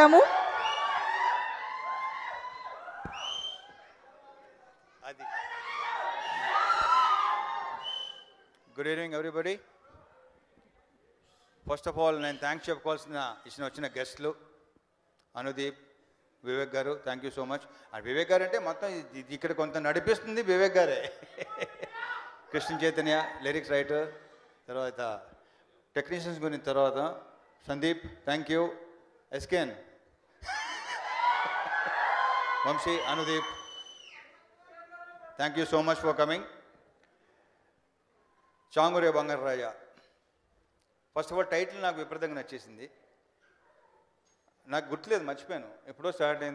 పాడతాము. Good evening everybody. First of all నేను thanks చెప్పుకోవాల్సిన వచ్చిన గెస్ట్లు Anudeep, Vivek garu, thank you so much. And Vivek garu అంటే మొత్తం ఇక్కడ కొంత నడిపిస్తుంది వివేక్ గారే. కృష్ణ చైతన్య లిరిక్స్ రైటర్, తర్వాత టెక్నీషియన్స్ గురించి, తర్వాత సందీప్, థ్యాంక్ యూ, ఎస్కేన్, Vamsi, Anudeep, thank you so much for coming. Changure Bangaru Raja, first of all title నాకు విపరీతంగా నచ్చేసింది. నాకు గుర్తులేదు, మర్చిపోయాను, ఎప్పుడో స్టార్ట్ అయింది.